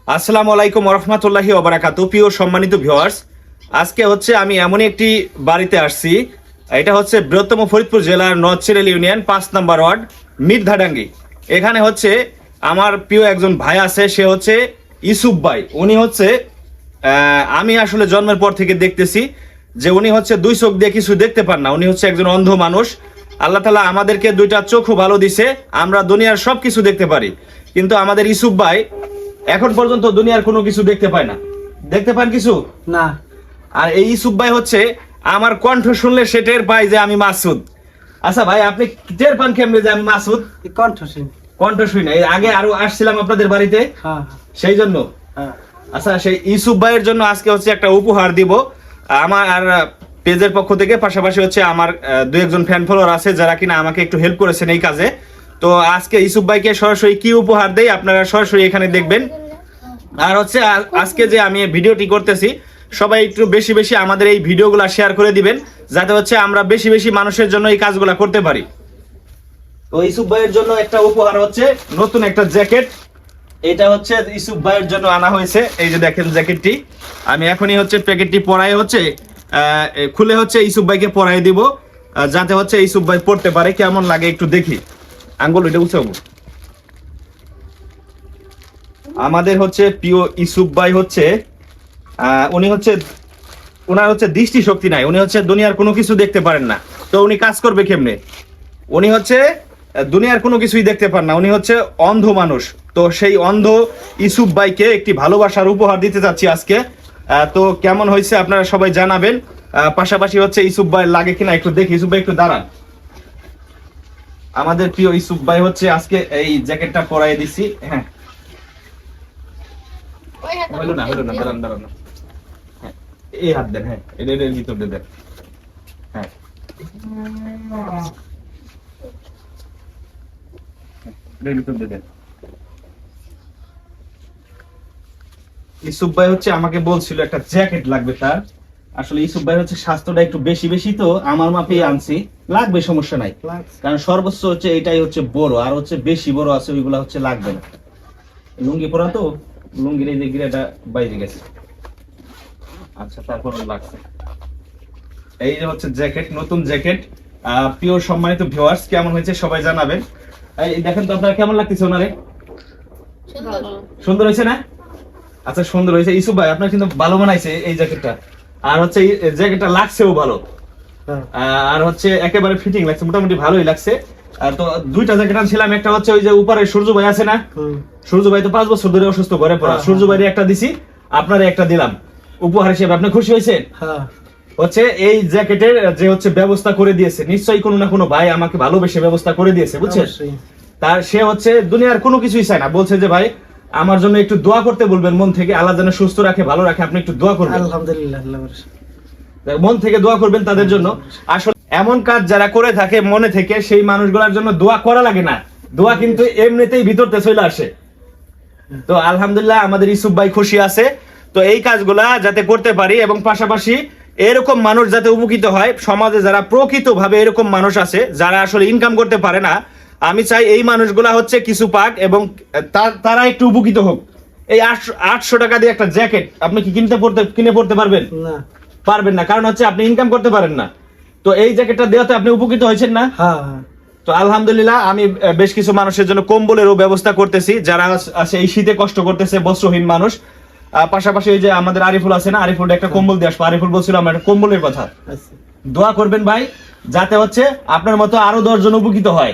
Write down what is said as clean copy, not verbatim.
আসসালামু আলাইকুম ওয়া রাহমাতুল্লাহি ওয়া বারাকাতুহু। প্রিয় সম্মানিত ভিউয়ার্স, আজকে হচ্ছে আমি এমন একটি বাড়িতে আসছি। এটা হচ্ছে বৃহত্তম ফরিদপুর জেলার নওচিরাল ইউনিয়ন 5 নম্বর ওয়ার্ড মির্ধাডাঙ্গি। এখানে হচ্ছে আমার প্রিয় একজন ভাই আছে, সে হচ্ছে ইউসুফ ভাই। উনি হচ্ছে আমি আসলে জন্মের পর থেকে দেখতেছি যে উনি হচ্ছে দুই চোখ দিয়ে কিছু দেখতে পান না। উনি হচ্ছে একজন অন্ধ মানুষ। আল্লাহ তাআলা আমাদেরকে দুইটা চোখও ভালো দিছে, আমরা দুনিয়ার সব কিছু দেখতে পারি। কিন্তু আমাদের ইউসুফ ভাই এখন পর্যন্ত দুনিয়ার কোনো কিছু দেখতে পায় না। দেখতে পান কিছু না। আর এই ইউসুফ ভাই হচ্ছে আমার কণ্ঠ শুনলে সে টের পায় যে আমি মাসুদ। আচ্ছা ভাই, আপনি টের পান কেমনে যে আমি মাসুদ? কণ্ঠ শুনি না, এর আগে আরো আসছিলাম আপনাদের বাড়িতে, সেই জন্য। আচ্ছা, সেই ইউসুফ ভাইয়ের জন্য আজকে হচ্ছে একটা উপহার দিব আমার আর পেজের পক্ষ থেকে। পাশাপাশি হচ্ছে আমার দু একজন ফ্যান ফলোয়ার আছে যারা কিনা আমাকে একটু হেল্প করেছেন এই কাজে। তো আজকে ইউসুফ ভাইকে সরাসরি কি উপহার দেই আপনারা সরাসরি এখানে দেখবেন। আর হচ্ছে আজকে যে আমি ভিডিওটি করতেছি, সবাই একটু বেশি বেশি আমাদের এই ভিডিওগুলো শেয়ার করে দিবেন, যাতে হচ্ছে আমরা বেশি বেশি মানুষের জন্য এই কাজগুলো করতে পারি। তো ইউসুফ ভাইয়ের জন্য একটা উপহার হচ্ছে নতুন একটা জ্যাকেট। এটা হচ্ছে ইউসুফ ভাইয়ের জন্য আনা হয়েছে। এই যে দেখেন জ্যাকেটটি, আমি এখনই হচ্ছে প্যাকেটটি পরাই হচ্ছে খুলে হচ্ছে ইউসুফ ভাইকে পরাই দিব, যাতে হচ্ছে ইউসুফ ভাই পড়তে পারে। কেমন লাগে একটু দেখি। আঙ্গুল এটা উঁচাবো। আমাদের হচ্ছে প্রিয় ইউসুফ ভাই হচ্ছে উনি হচ্ছে ওনার হচ্ছে দৃষ্টি শক্তি নাই, উনি হচ্ছে দুনিয়ার কোনো কিছু দেখতে পারেন না। তো উনি কাজ করবে কেমনে? উনি হচ্ছে দুনিয়ার কোনো কিছুই দেখতে পান না, উনি হচ্ছে অন্ধ মানুষ। তো সেই অন্ধ ইউসুফ ভাইকে একটি ভালোবাসার উপহার দিতে যাচ্ছি আজকে। তো কেমন হয়েছে আপনারা সবাই জানাবেন। পাশাপাশি হচ্ছে ইউসুফ ভাই লাগে কিনা একটু দেখি। ইউসুফ ভাই একটু দাঁড়ান। আমাদের প্রিয় ইউসুফ ভাই হচ্ছে আজকে এই জ্যাকেটটা পরাই দিছি। হ্যাঁ, হলো না দাঁড়ান দাঁড়ান। হ্যাঁ, এই হাত দেন। হ্যাঁ, এর ভিতর দিয়ে দেন। হ্যাঁ, এর ভিতর দিয়ে দেন। ইউসুফ ভাই হচ্ছে আমাকে বলছিল একটা জ্যাকেট লাগবে তার। আসলে ইউসুফ ভাই হচ্ছে স্বাস্থ্যটা একটু বেশি বেশি, তো আমার মাপেই আনছি। লাগবে, সমস্যা নাই, কারণ সর্বোচ্চ হচ্ছে এটাই হচ্ছে বড়, আর হচ্ছে বেশি বড় আছে ওইগুলা হচ্ছে লাগবে না। লুঙ্গি পরা তো, লুঙ্গির এই যে গিরাটা বাইরে গেছে। আচ্ছা, তারপর লাগছে এই যে হচ্ছে জ্যাকেট, নতুন জ্যাকেট। প্রিয় সম্মানিত ভিউয়ার্স, কেমন হয়েছে সবাই জানাবেন। এই দেখেন তো আপনারা কেমন লাগতেছে ওনারে? সুন্দর হয়েছে না? আচ্ছা, সুন্দর হয়েছে। ইউসুফ ভাই আপনার কিন্তু ভালো বানাইছে এই জ্যাকেটটা। আর হচ্ছে এই জ্যাকেটটা লাগছেও ভালো, আর হচ্ছে একেবারে ফিটিং লাগছে, মোটামুটি ভালোই লাগছে। তো দুইটা জ্যাকেট আনছিলাম। একটা হচ্ছে ওই যে উপরে সূর্য ভাই আছে না, সূর্য ভাই তো 5 বছর ধরে অসুস্থ ঘরে পড়া। সূর্য ভাইয়ের একটা দিছি, আপনারে একটা দিলাম উপহার হিসেবে। আপনি খুশি হয়েছেন? হচ্ছে এই জ্যাকেটের যে হচ্ছে ব্যবস্থা করে দিয়েছে, নিশ্চয়ই কোনো না কোনো ভাই আমাকে ভালোবেসে ব্যবস্থা করে দিয়েছে, বুঝছেন? তার সে হচ্ছে দুনিয়ার কোনো কিছুই চায় না, বলছে যে ভাই আমার জন্য একটু দোয়া করতে বলবেন মন থেকে, আল্লাহ যেন সুস্থ রাখে, ভালো রাখে, আপনি একটু দোয়া করবেন। আলহামদুলিল্লাহ, মন থেকে দোয়া করবেন তাদের জন্য। আসলে এমন কাজ যারা করে থাকে মনে থেকে, সেই মানুষগুলোর জন্য দোয়া করা লাগে না, দোয়া কিন্তু এমনিতেই ভিতরতে চলে আসে। তো আলহামদুলিল্লাহ আমাদের ইউসুফ ভাই খুশি আছে। তো এই কাজগুলা যাতে করতে পারি, এবং পাশাপাশি এরকম মানুষ যাতে উপকৃত হয়। সমাজে যারা প্রকৃতভাবে এরকম মানুষ আছে যারা আসলে ইনকাম করতে পারে না, আমি চাই এই মানুষগুলা হচ্ছে কিছু পাক এবং তারা একটু উপকৃত হোক। এই 800 টাকা দিয়ে একটা জ্যাকেট আপনি কি কিনে পড়তে পারবেন? না, পারবেন না, কারণ হচ্ছে আপনি ইনকাম করতে পারেন না। তো এই জ্যাকেটটা দেওয়াতে আপনি উপকৃত হয়েছেন না? তো আলহামদুলিল্লাহ আমি বেশ কিছু মানুষের জন্য কম্বলেরও ব্যবস্থা করতেছি, যারা আছে এই শীতে কষ্ট করতেছে, বস্ত্রহীন মানুষ। পাশাপাশি এই যে আমাদের আরিফুল আছে না, আরিফুল একটা কম্বল দিয়ে আসবো। আরিফুল বলছিল আমার একটা কম্বলের কথা। দোয়া করবেন ভাই, যাতে হচ্ছে আপনার মতো আরো 10 জন উপকৃত হয়।